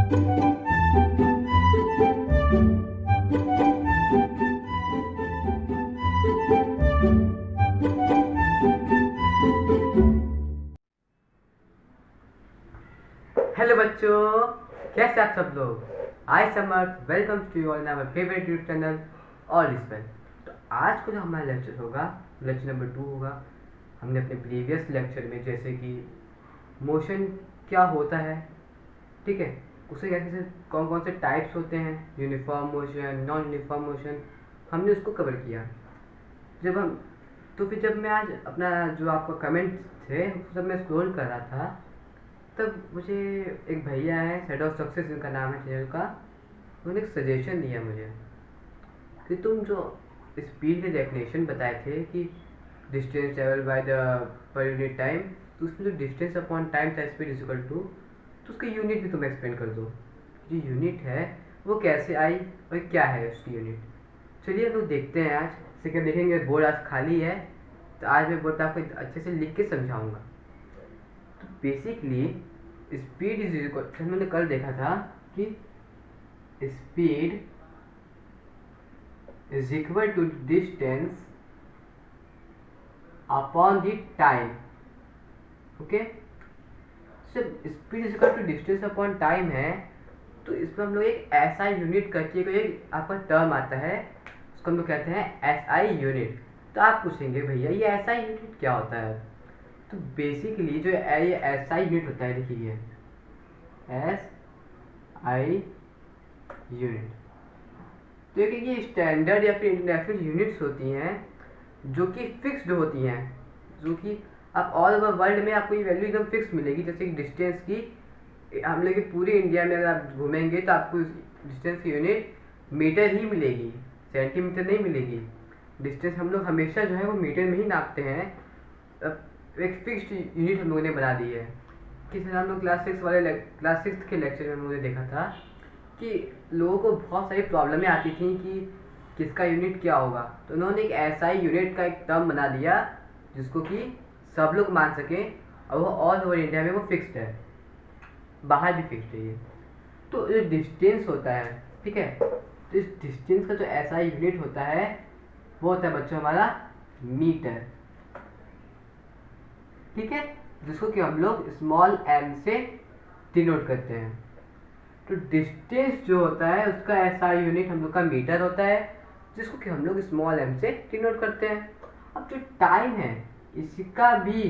Hello बच्चों, कैसे आप सब लोग। I Samarth welcome to you all our favourite YouTube channel all is well. तो आज को जो हमारा लेक्चर होगा, लेक्चर नंबर 2 होगा। हमने अपने प्रीवियस लेक्चर में जैसे कि मोशन क्या होता है, ठीक है, उसे कैसे कौन कौन से टाइप्स होते हैं, uniform motion, non uniform motion, हमने उसको कवर किया। जब हम तो फिर जब मैं आज अपना जो आपका कमेंट थे सब मैं स्क्रॉल कर रहा था, तब मुझे एक भैया है, सेट ऑफ सक्सेस इनका नाम है चैनल का, उन्होंने एक सजेशन दिया मुझे कि तुम जो स्पीड के डेफिनेशन बताए थे कि distance travel by the per unit time, तो उसमें जो डिस्टेंस अपॉन टाइम था स्पीड इज इक्वल टू, तो उसकी यूनिट भी तुम एक्सप्लेन कर दो। जो यूनिट है वो कैसे आई और क्या है उसकी यूनिट। चलिए हम लोग देखते हैं। आज सेकंड देखेंगे, बोर्ड आज खाली है तो आज मैं बोर्ड आपको अच्छे से लिख के समझाऊंगा। तो बेसिकली स्पीड इज इक्वल, हमने कल देखा था कि speed is equal to distance upon the time. Okay, जब speed is equal to distance upon time है तो इसमें हम लोग एक ऐसा यूनिट करके एक आपका टर्म आता है, उसको हम लोग कहते हैं एसआई यूनिट। तो आप पूछेंगे भैया ये एसआई यूनिट क्या होता है। तो बेसिकली जो ये एसआई यूनिट होता है, देखिए एस आई यूनिट, तो ये स्टैंडर्ड या फिर इंटरनेशनल यूनिट्स होती हैं जो कि फिक्स्ड होती हैं, जो कि आप ऑल ओवर वर्ल्ड में आपको ये वैल्यू एकदम फिक्स मिलेगी। जैसे कि डिस्टेंस की हम लोग पूरे इंडिया में अगर आप घूमेंगे तो आपको डिस्टेंस की यूनिट मीटर ही मिलेगी, सेंटीमीटर नहीं मिलेगी। डिस्टेंस हम लोग हमेशा जो है वो मीटर में ही नापते हैं। एक फिक्स्ड यूनिट हम लोगों ने बना दी है। किसी हम लोग क्लास 6 के लेक्चर में हम लोगों ने देखा था कि लोगों को बहुत सारी प्रॉब्लमें आती थी कि किसका यूनिट क्या होगा, तो उन्होंने एक ऐसा ही यूनिट का एक टर्म बना दिया जिसको कि सब लोग मान सकें, और वो ऑल ओवर इंडिया में वो फिक्स्ड है, बाहर भी फिक्स्ड है ये। तो जो डिस्टेंस होता है, ठीक है, तो इस डिस्टेंस का जो ऐसा यूनिट होता है वो होता है बच्चों हमारा मीटर, ठीक है, जिसको कि हम लोग स्मॉल एम से डिनोट करते हैं। तो डिस्टेंस जो होता है उसका ऐसा यूनिट हम लोग का मीटर होता है, जिसको कि हम लोग स्मॉल एम से डिनोट करते हैं। अब जो टाइम है इसका भी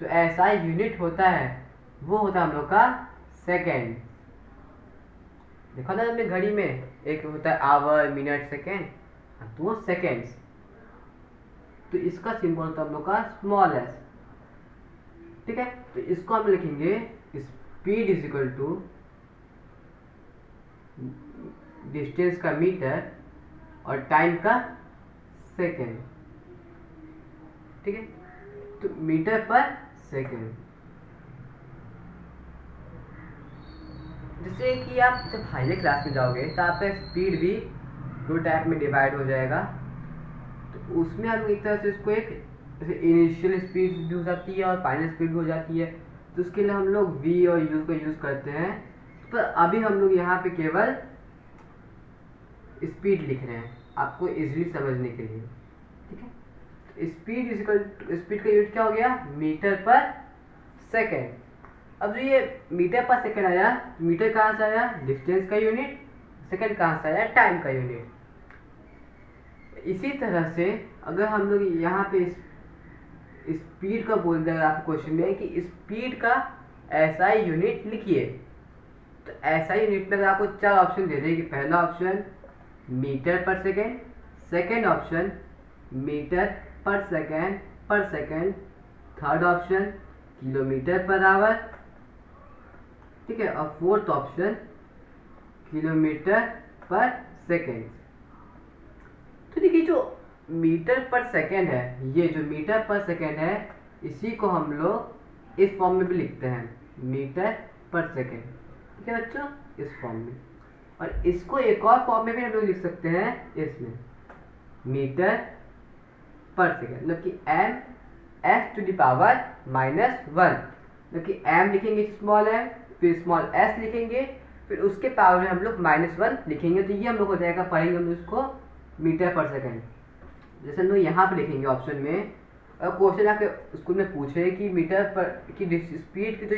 जो ऐसा यूनिट होता है वो होता है हम लोग का सेकेंड। देखो ना हमने घड़ी में एक होता है आवर, मिनट, सेकेंड, तो वो सेकेंड्स। तो इसका सिंबल होता है हम लोग का स्मॉल एस, ठीक है। तो इसको हम लिखेंगे speed is equal to distance का मीटर और टाइम का सेकेंड, ठीक है। तो मीटर पर सेकेंड। जैसे कि आप जब हायर क्लास में जाओगे तो आपका स्पीड भी दो टाइप में डिवाइड हो जाएगा। तो उसमें हम एक तरह से इसको एक जैसे इनिशियल स्पीड भी हो जाती है और फाइनल स्पीड भी हो जाती है, तो उसके लिए हम लोग वी और यू का यूज़ करते हैं। पर अभी हम लोग यहाँ पे केवल स्पीड लिख रहे हैं आपको इजीली समझने के लिए, ठीक है। Speed is equal to, speed का यूनिट क्या हो गया, मीटर पर सेकेंड। अब जो ये मीटर पर सेकेंड आया, मीटर कहाँ से आया, डिस्टेंस का यूनिट, सेकेंड कहाँ से आया, टाइम का यूनिट। इसी तरह से अगर हम लोग यहाँ पे स्पीड का बोल दें आपको क्वेश्चन में कि स्पीड का ऐसा यूनिट लिखिए, तो ऐसा यूनिट में अगर आपको चार ऑप्शन दे दें कि पहला ऑप्शन मीटर पर सेकेंड, सेकेंड ऑप्शन मीटर पर second, third option kilometre per hour, ठीक है, और फोर्थ ऑप्शन किलोमीटर पर सेकेंड। तो देखिए जो मीटर पर सेकेंड है, ये जो मीटर पर सेकेंड है इसी को हम लोग इस फॉर्म में भी लिखते हैं, मीटर पर सेकेंड, ठीक है बच्चों, इस फॉर्म में। और इसको एक और फॉर्म में भी हम लोग लिख सकते हैं, इसमें मीटर पर सेकेंड, मतलब कि m s to the power -1, मतलब कि एम लिखेंगे स्मॉल एम, फिर स्मॉल एस लिखेंगे, फिर उसके पावर में हम लोग -1 लिखेंगे, तो ये हम लोग हो जाएगा, पढ़ेंगे हम लोग इसको मीटर पर सेकेंड। जैसे हम लोग यहाँ पे लिखेंगे ऑप्शन में, और क्वेश्चन आपके स्कूल में पूछे कि मीटर पर की स्पीड की तो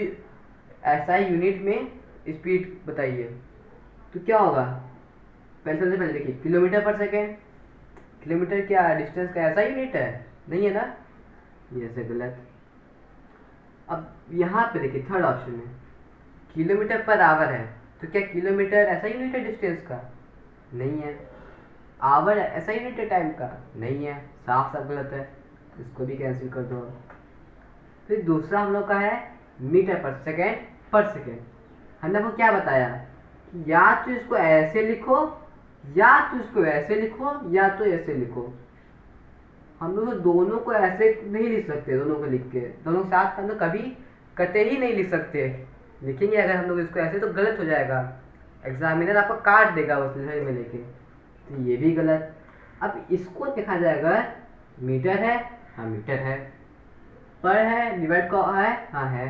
ऐसा ही यूनिट में स्पीड बताइए, तो क्या होगा, सबसे पहले देखिए किलोमीटर पर सेकेंड। किलोमीटर क्या डिस्टेंस का ऐसा यूनिट है, नहीं है ना, ये ऐसे गलत। अब यहाँ पे देखिए थर्ड ऑप्शन में किलोमीटर पर आवर है, तो क्या किलोमीटर ऐसा यूनिट है डिस्टेंस का, नहीं है। आवर ऐसा यूनिट है टाइम का, नहीं है, साफ साफ गलत है, इसको भी कैंसिल कर दो। फिर दूसरा हम लोग का है मीटर पर सेकेंड। हमने आपको क्या बताया, या तो इसको ऐसे लिखो, या तो इसको ऐसे लिखो, या तो ऐसे लिखो। हम लोग दोनों को ऐसे नहीं लिख सकते, दोनों को लिख के दोनों साथ हम लोग कभी कतई ही नहीं लिख सकते। लिखेंगे अगर हम लोग इसको ऐसे तो गलत हो जाएगा, एग्जामिनर आपको काट देगा उस में लेके, तो ये भी गलत। अब इसको देखा जाएगा, मीटर है, हाँ मीटर है, पर है, डिवाइड का है, हाँ है,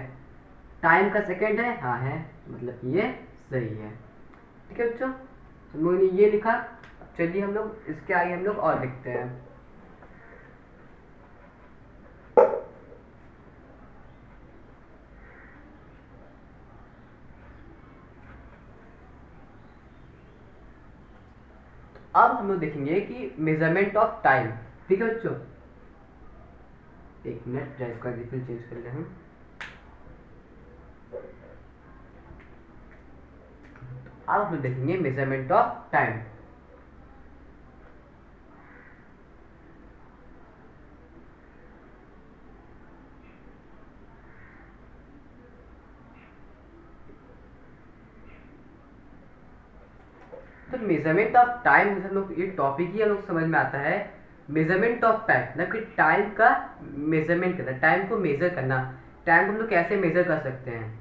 टाइम का सेकंड है, हाँ है, मतलब ये सही है। ठीक है बच्चों, हम लोगों ने ये लिखा। चलिए हम लोग इसके आगे हम लोग और लिखते हैं। अब हम लोग देखेंगे कि मेजरमेंट ऑफ टाइम। ठीक है बच्चों, एक मिनट ड्राइव का रिफिल चेंज कर ले हम। अब हम देखेंगे मेजरमेंट ऑफ टाइम। तो मेजरमेंट ऑफ टाइम हम लोग ये टॉपिक ही हम लोग समझ में आता है। मेजरमेंट ऑफ टाइम मतलब कि टाइम का मेजरमेंट करना, टाइम को मेजर करना, टाइम को हम लोग कैसे मेजर कर सकते हैं।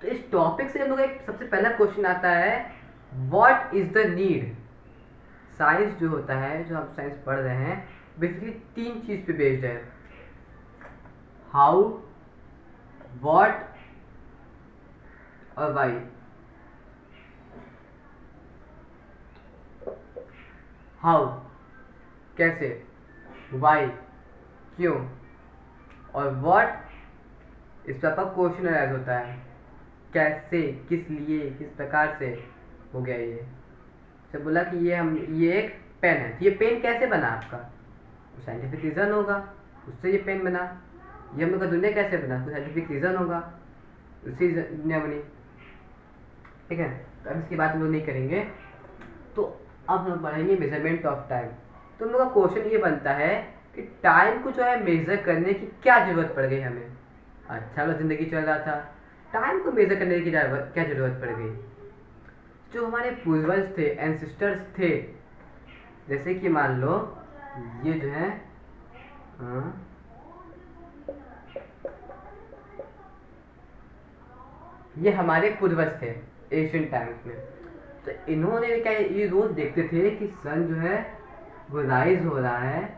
तो इस टॉपिक से हम लोग एक सबसे पहला क्वेश्चन आता है, what is the need. Science जो होता है, जो आप साइंस पढ़ रहे हैं, बेसिकली 3 चीज पे बेस्ड है, हाउ, व्हाट और वाई। हाउ कैसे, वाई क्यों, और व्हाट इस पर आपका क्वेश्चन अराइज होता है, कैसे, किस लिए, किस प्रकार से हो गया ये। जब बोला कि ये एक पेन है, ये पेन कैसे बना आपका, तो साइंटिफिक रीज़न होगा, उससे ये पेन बना। ये हम लोग का दुनिया कैसे बना, तो साइंटिफिक रीज़न होगा, उसी दुनिया बनी। ठीक है, तो अब इसकी बात हम लोग नहीं करेंगे। तो अब हम पढ़ेंगे मेजरमेंट ऑफ टाइम। तो हम लोग का क्वेश्चन ये बनता है कि टाइम को जो है मेजर करने की क्या जरूरत पड़ गई हमें। अच्छा लो जिंदगी चल रहा था, टाइम को मेजर करने की क्या जरूरत पड़ गई। जो हमारे पूर्वज थे, एंसिस्टर्स थे, जैसे कि मान लो ये जो है ये हमारे पूर्वज थे एशियन टाइम्स में। तो इन्होंने क्या, ये रोज देखते थे कि सन जो है वो राइज हो रहा है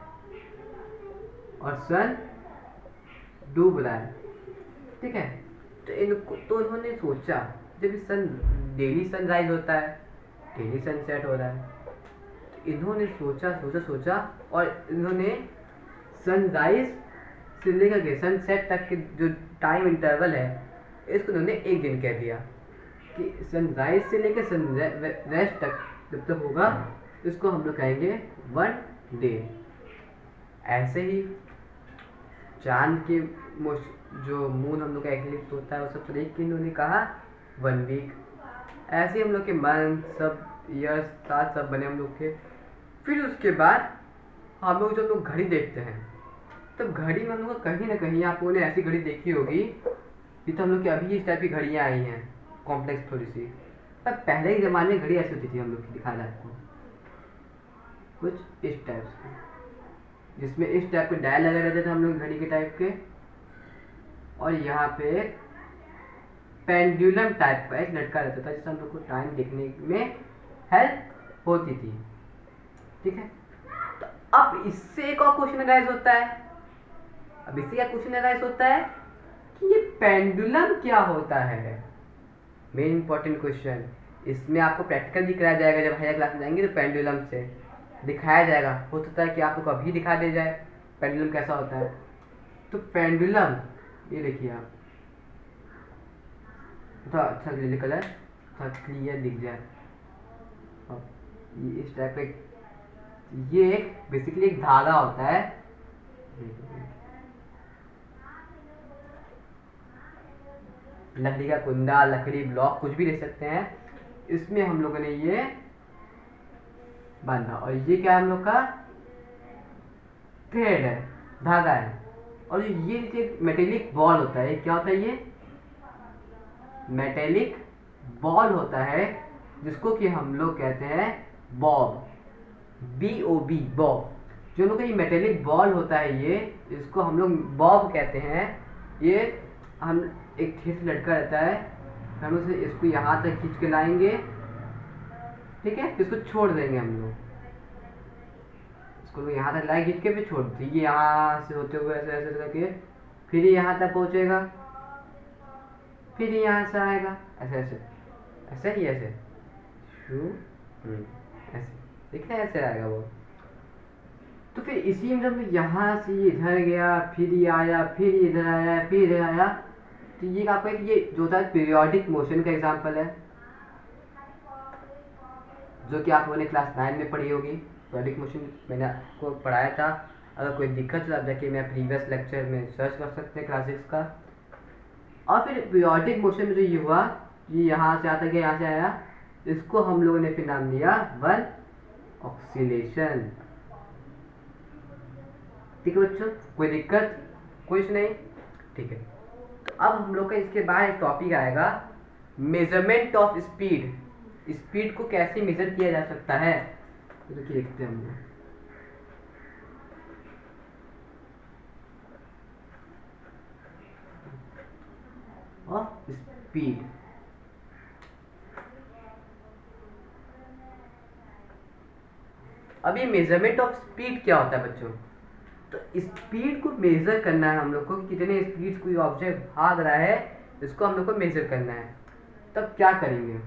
और सन डूब रहा है। ठीक है, तो इन्होंने सोचा, जब सन डेली सनराइज होता है, डेली सनसेट हो रहा है, तो इन्होंने सोचा और इन्होंने सनराइज से लेकर के सनसेट तक के जो टाइम इंटरवल है, इसको इन्होंने एक दिन कह दिया कि सनराइज से लेकर सनराइज तक जब तक होगा, इसको हम लोग कहेंगे 1 डे। ऐसे ही चांद के जो मून हम लोग का एक्लिप्स होता है, वो सब देख के इन्होंने कहा 1 वीक। ऐसे ही हम लोग के मंथ, सब ईयर्स, साथ सब बने हम लोग के। फिर उसके बाद हम लोग जब लोग घड़ी देखते हैं, तब घड़ी में हम लोग कहीं ना कहीं आप लोगों ने ऐसी घड़ी देखी होगी, ये तो हम लोग की अभी इस टाइप की घड़ियाँ आई हैं, कॉम्प्लेक्स थोड़ी सी। पर पहले के ज़माने में घड़ी ऐसी होती थी, हम लोग की दिखा रहा है आपको, कुछ इस टाइप से, जिसमें इस टाइप के डायल लगे रहते थे हम लोग घड़ी के टाइप के, और यहाँ पे पेंडुलम टाइप का एक लटका रहता था, जिससे हम लोग को टाइम देखने में हेल्प होती थी। ठीक है, तो अब इससे एक और क्वेश्चन अराइज होता है। अब इससे क्या क्वेश्चन अराइज होता है कि ये पेंडुलम क्या होता है। मेन इंपॉर्टेंट क्वेश्चन, इसमें आपको प्रैक्टिकल भी कराया जाएगा। जब हायर क्लास में जाएंगे तो पेंडुलम से दिखाया जाएगा। हो सकता है कि आपको कभी दिखा दे जाए पेंडुलम कैसा होता है। तो पेंडुलम, ये देखिए आप, थोड़ा अच्छा ग्रे कलर थोड़ा क्लियर दिख जाए, और ये इस टाइप का, ये एक बेसिकली एक धागा होता है। लकड़ी का कुंदा, लकड़ी ब्लॉक, कुछ भी ले सकते हैं। इसमें हम लोगों ने ये बांधा, और ये क्या है हम लोग का थ्रेड है, धागा है। और ये एक मेटेलिक बॉल होता है। क्या होता है ये? मेटेलिक बॉल होता है, जिसको कि हम लोग कहते हैं बॉब, BOB, बॉब। जो लोग का ये मेटेलिक बॉल होता है, ये इसको हम लोग बॉब कहते हैं। ये हम एक ठेस लटका रहता है, हम उसे इसको यहाँ तक खींच के लाएंगे, ठीक है, इसको छोड़ देंगे हम लोग, इसको यहाँ तक लाए खींच के, फिर छोड़ देंगे। ये यहाँ से होते हुए ऐसे ऐसे करके फिर ये यहाँ तक पहुँचेगा, फिर ये यहाँ से आएगा, ऐसे ऐसे ऐसे ही ऐसे ऐसे, देखते हैं ऐसे आएगा वो। तो फिर इसी में जब यहाँ से ये इधर गया, फिर ये आया, फिर ये इधर आया, फिर इधर आया, तो ये आपका ये जो होता है पीरियोडिक मोशन का एग्जांपल है, जो कि आप लोगों ने क्लास 9 में पढ़ी होगी। पीरियोडिक मोशन मैंने आपको पढ़ाया था। अगर कोई दिक्कत तो आप जाके मैं प्रीवियस लेक्चर में सर्च कर सकते हैं क्लास 6 का। और फिर पीरियोडिक मोशन में जो ये हुआ, ये यहाँ से आता गया, यहाँ से आया, इसको हम लोगों ने फिर नाम दिया वन ऑक्सीलेशन। ठीक है बच्चों, कोई दिक्कत? कुछ नहीं, ठीक है। तो अब हम लोग का इसके बाद एक टॉपिक आएगा, मेजरमेंट ऑफ स्पीड। स्पीड को कैसे मेजर किया जा सकता है, तो देखते हैं हम लोग। ऑफ स्पीड, अभी मेजरमेंट ऑफ स्पीड क्या होता है बच्चों? तो स्पीड को मेजर करना है हम लोग को, कि कितने स्पीड कोई ऑब्जेक्ट भाग रहा है, इसको हम लोग को मेजर करना है। तब क्या करेंगे,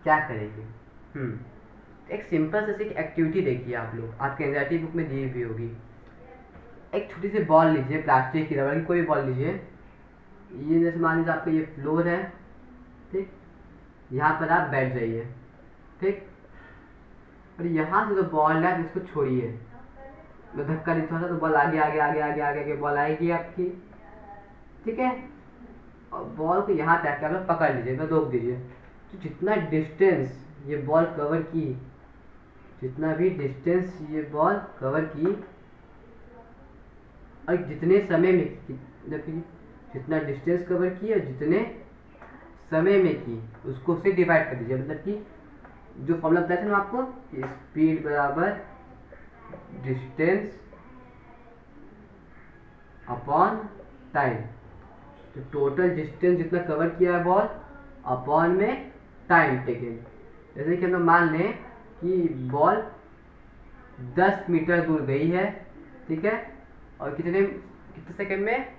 क्या करेंगे? एक सिंपल सी एक्टिविटी देखिए आप लोग, आपके एनसीईआरटी बुक में दी हुई होगी। एक छोटी सी बॉल लीजिए, प्लास्टिक की, रबड़ की, कोई बॉल लीजिए। ये जैसे मान लीजिए आपका ये फ्लोर है, ठीक, यहाँ पर आप बैठ जाइए, ठीक, और यहाँ से जो बॉल है इसको छोड़िए, मैं धक्का देता था तो बॉल आगे आगे आगे आगे आगे आगे बॉल आएगी आपकी, ठीक है। और बॉल को यहाँ तक आप पकड़ लीजिए, मैं रोक दीजिए। तो जितना डिस्टेंस ये बॉल कवर की, जितना भी डिस्टेंस ये बॉल कवर की, और जितने समय में, जितना डिस्टेंस कवर की और जितने समय में की, उसको से डिवाइड कर दीजिए। मतलब कि जो फॉर्मूला बताया था ना आपको, स्पीड बराबर डिस्टेंस अपॉन टाइम। तो टोटल डिस्टेंस जितना कवर किया है बॉल अपॉन में टाइम टेकन। जैसे कि हम लोग मान लें कि बॉल 10 मीटर दूर गई है, ठीक है, और कितने सेकंड में?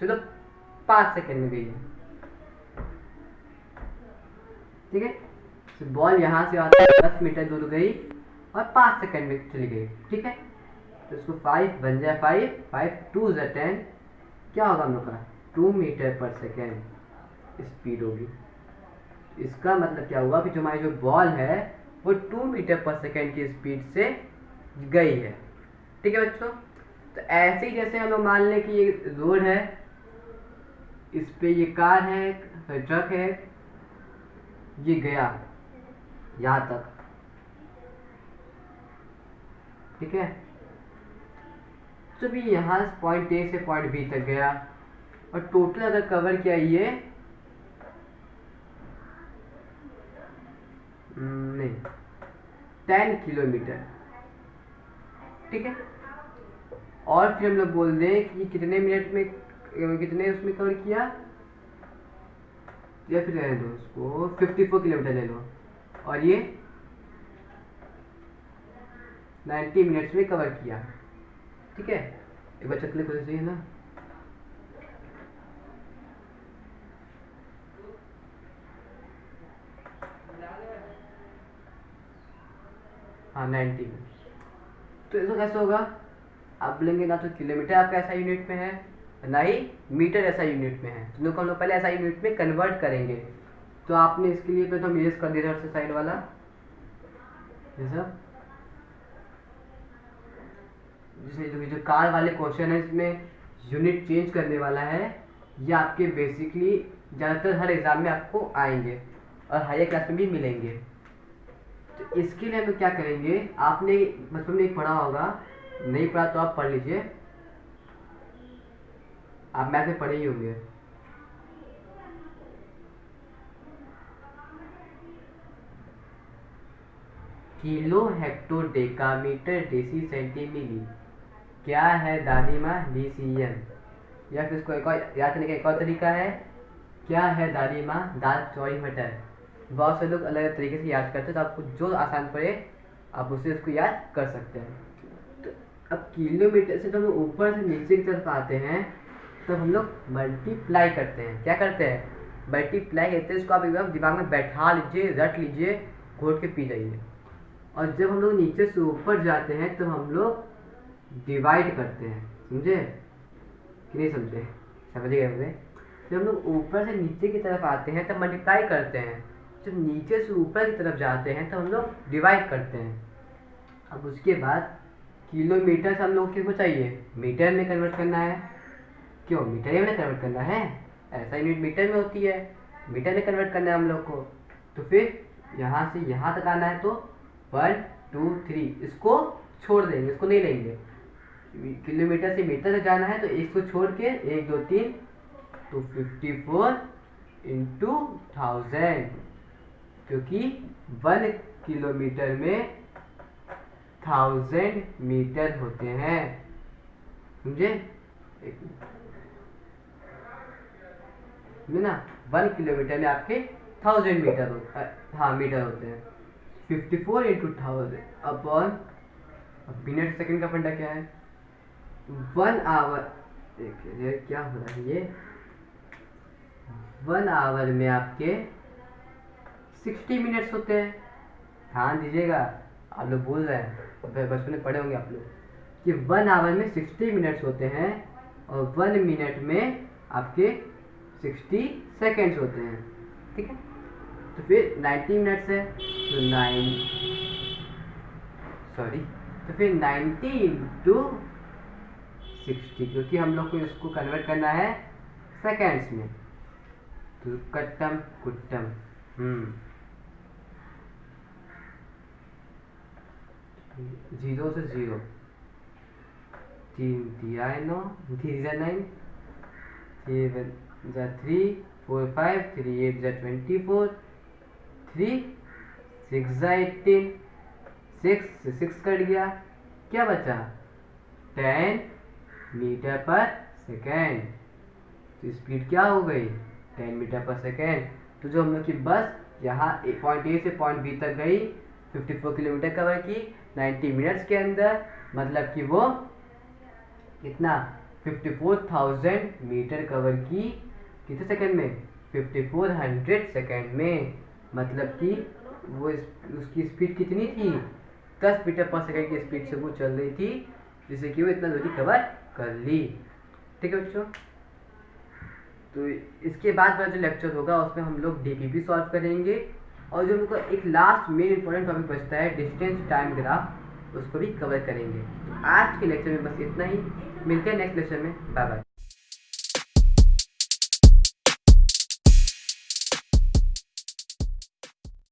चलो 5 सेकंड में गई है, ठीक है। तो बॉल यहाँ से 10 मीटर दूर गई और 5 सेकंड में चली गई, ठीक है। तो इसको 5 बन जाए, 5 2 10, क्या होगा हम लोग का? 2 मीटर पर सेकेंड स्पीड होगी। इसका मतलब क्या हुआ कि जो हमारी जो बॉल है वो 2 मीटर पर सेकेंड की स्पीड से गई है, ठीक है बच्चों। तो ऐसे ही जैसे हम लोग मान लें कि ये रोड है, इस पे ये कार है, ट्रक है, ये गया यहाँ तक, ठीक है। तो भी यहाँ पॉइंट ए से पॉइंट बी तक गया, और टोटल अगर कवर किया ये नहीं 10 किलोमीटर, ठीक है। और फिर हम लोग बोल दें कि कितने मिनट में, कितने उसमें कवर किया, या फिर रहने दो उसको 54 किलोमीटर ले लो, और ये 90 मिनट्स में कवर किया, ठीक है। एक बार चेक कर लीजिए ना। हाँ 90 मिनट। तो इसको कैसे होगा, आप बोलेंगे ना तो किलोमीटर आपका ऐसा यूनिट में है ना ही मीटर ऐसा यूनिट में है, तो हम लोग पहले ऐसा यूनिट में कन्वर्ट करेंगे। तो आपने इसके लिए पहले तो हम यूज कर दिया इधर से साइड वाला जैसा, जैसे जो कार वाले क्वेश्चन है इसमें यूनिट चेंज करने वाला है, ये आपके बेसिकली ज़्यादातर हर एग्जाम में आपको आएंगे और हायर क्लास में भी मिलेंगे। तो इसके लिए हम क्या करेंगे, आपने बचपन में एक पढ़ा होगा, नहीं पढ़ा तो आप पढ़ लीजिए, आप मैथ में पढ़े ही होंगे। किलो हेक्टो डेकामीटर डेसी सेंटीमिली क्या है दादी माँ DCM, या फिर इसको एक और याद करने का एक और तरीका है, क्या है दादी माँ दाल चौड़ी मटर। बहुत से लोग अलग अलग तरीके से याद करते हैं, तो आपको जो आसान पड़े आप उसे उसको याद कर सकते हैं। तो अब किलोमीटर से जब हम ऊपर से नीचे की तरफ आते हैं तब हम लोग मल्टीप्लाई करते हैं। क्या करते हैं, मल्टीप्लाई करते हैं। इसको आप एकदम दिमाग में बैठा लीजिए, रट लीजिए, घोट के पी जाइए। और जब हम लोग नीचे से ऊपर जाते हैं तब हम लोग डिवाइड करते हैं, समझे कि नहीं समझे, समझ गए होंगे। जब हम लोग ऊपर से नीचे की तरफ आते हैं तब मल्टीप्लाई करते हैं, जब नीचे से ऊपर की तरफ जाते हैं तब हम लोग डिवाइड करते हैं। अब उसके बाद किलोमीटर से हम लोग किसको चाहिए, मीटर में कन्वर्ट करना है। क्यों, मीटर में कन्वर्ट करना है, ऐसा यूनिट मीटर में होती है, मीटर में कन्वर्ट करना है हम लोग को। तो फिर यहाँ से यहाँ तक आना है तो 1 2 3 इसको छोड़ देंगे, इसको नहीं लेंगे। किलोमीटर से मीटर तक जाना है तो इसको छोड़ के 1 2 3 तो 54 इंटू 1000, क्योंकि 1 किलोमीटर में 1000 मीटर होते हैं, समझे। ना 1 किलोमीटर में आपके 1000 मीटर मीटर होते हैं। 54 इंटू 1000 अपॉन, अब मिनट सेकंड का फंडा क्या है, 1 आवर, क्या हो रहा है ये, 1 आवर में आपके 60 मिनट्स होते हैं। ध्यान दीजिएगा, आप लोग भूल रहे हैं, बचपन में पढ़े होंगे आप लोग कि 1 आवर में 60 मिनट्स होते हैं और 1 मिनट में आपके 60 सेकेंड्स होते हैं, ठीक है। तो फिर 90 मिनट्स है तो फिर 90 इंटू 60, क्योंकि हम लोग को इसको कन्वर्ट करना है सेकेंड्स में। तो कट्टम कुट्टम 0 से 0, 3 दिया 9, 3 9, 3 3 4 5, 3 8 24, 3 6 18, 6 से 6 कट गया, क्या बचा 10 मीटर पर सेकेंड। तो स्पीड क्या हो गई 10 मीटर पर सेकेंड। तो जो हम लोग की बस यहाँ पॉइंट ए से पॉइंट बी तक गई, 54 किलोमीटर कवर की 90 मिनट्स के अंदर, मतलब कि वो कितना 54,000 मीटर कवर की कितने सेकंड में, 5400 सेकंड में। मतलब कि वो उसकी स्पीड कितनी थी, 10 मीटर पर सेकंड की स्पीड से वो चल रही थी, जिससे कि वो इतना दूरी कवर कर ली, ठीक है बच्चों। तो इसके बाद वाला जो लेक्चर होगा उसमें हम लोग DPP सॉल्व करेंगे, और जो हमको एक लास्ट मेन इंपॉर्टेंट टॉपिक बचता है डिस्टेंस टाइम ग्राफ, उसको भी कवर करेंगे। तो आज के लेक्चर में बस इतना ही, मिलते हैं नेक्स्ट लेक्चर में, बाय बाय।